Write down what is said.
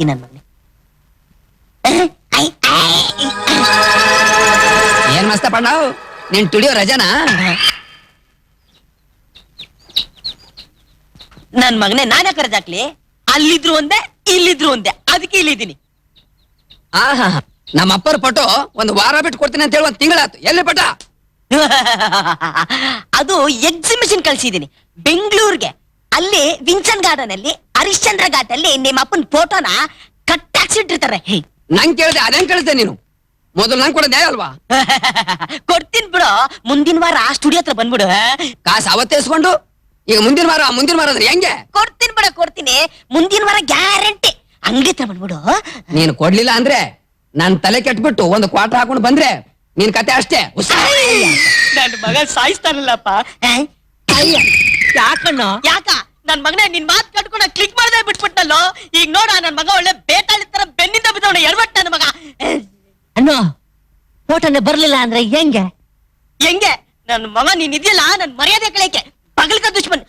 ನನ್ ಮಗನೇ ಏನ್ ಮಸ್ತ ಪಣ್ಣಾವ್ ನೀನ್ ತುಳಿಯೋ ರಜನಾ? ನನ್ ಮಗನೇ ನಾನೇ ಕರೆದಾಕ್ಲಿ, ಅಲ್ಲಿದ್ರು ಒಂದೇ ಇಲ್ಲಿದ್ರು ಒಂದೇ, ಅದಕ್ಕೆ ಇಲ್ಲಿದ್ದೀನಿ. ಆಹಾ, ನಮ್ಮ ಅಪ್ಪರ ಪಟೋ ಒಂದ್ ವಾರ ಬಿಟ್ಟು ಕೊಡ್ತೀನಿ ಅಂತ ಹೇಳಿ ಒಂದ್ ತಿಂಗಳಾತು. ಎಲ್ಲಿ ಪಟ? ಅದು ಎಕ್ಸಿಬಿಷನ್ ಕಳ್ಸಿದೀನಿ ಬೆಂಗಳೂರಿಗೆ. ಅಲ್ಲಿ ವಿನ್ಸನ್ ಗಾರ್ಡನ್ ಅಲ್ಲಿ ಹರಿಶ್ಚಂದ್ರ ಘಾಟ್ ಅಲ್ಲಿ ನಿಮ್ಮ ಅಪ್ಪನ ಫೋಟೋನ ಕಟ್ಟಾಕ್ಸಿಟ್ಟಿರ್ತಾರೆ. ನಂಗ್ ಕೇಳ್ದೆ ಅದೇನ್ ಕೇಳ್ದೆ ನೀನು? ಮೊದಲು ನಂಗ್ ಕೊಡೋದೇ ಅಲ್ವಾ? ಕೊಡ್ತೀನಿ ಬಿಡು, ಮುಂದಿನ ವಾರ ಸ್ಟುಡಿಯೋ ಹತ್ರ ಬಂದ್ಬಿಡು. ಕಾಸು ಅವತ್ತೇ ಇಸ್ಕೊಂಡು ಈಗ ಮುಂದಿನ ವಾರ ಅಂದ್ರೆ ಹೆಂಗೆ? ಕೊಡ್ತೀನಿ ಬಿಡ, ಕೊಡ್ತೀನಿ, ಮುಂದಿನ ವಾರ ಗ್ಯಾರಂಟಿ. ಅಂಗಡಿ ಹತ್ರ ಬಂದ್ಬಿಡು. ನೀನು ಕೊಡ್ಲಿಲ್ಲ ಅಂದ್ರೆ ನನ್ ತಲೆ ಕೆಟ್ಬಿಟ್ಟು ಒಂದು ಕ್ವಾರ್ಟರ್ ಹಾಕೊಂಡು ಬಂದ್ರೆ ನಿನ್ ಕತೆ ಅಷ್ಟೇ. ನನ್ ಮಗ ಸಾಯಿಸ್ತಾನಲ್ಲಪ್ಪ. ಯಾಕಣ್ಣ? ಯಾಕ ನನ್ ಮಗನೇ ನಿನ್ ಮಾತ್ ಕಟ್ಕೊಂಡ ಕ್ಲಿಕ್ ಮಾಡದೆ ಬಿಟ್ಬಿಟ್ಟಲ್ಲೋ. ಈಗ ನೋಡ ನನ್ ಮಗ ಒಳ್ಳೆ ಬೇತಾಳಿ ತರ ಬೆನ್ನಿಂದ ಬಿದ್ದವನ ಎಡವಟ್ಟ ನನ್ ಮಗ. ಅಣ್ಣ ಫೋಟೋನೆ ಬರ್ಲಿಲ್ಲ ಅಂದ್ರೆ ಹೆಂಗೆ? ಹೆಂಗೆ ನನ್ ಮಗ ನೀನ್ ಇದೆಯಲ್ಲ, ನನ್ ಮರ್ಯಾದೆ ಕಳೆಯಕ್ಕೆ ಪಗಲ್ಕ ದುಶ್ಮನ್.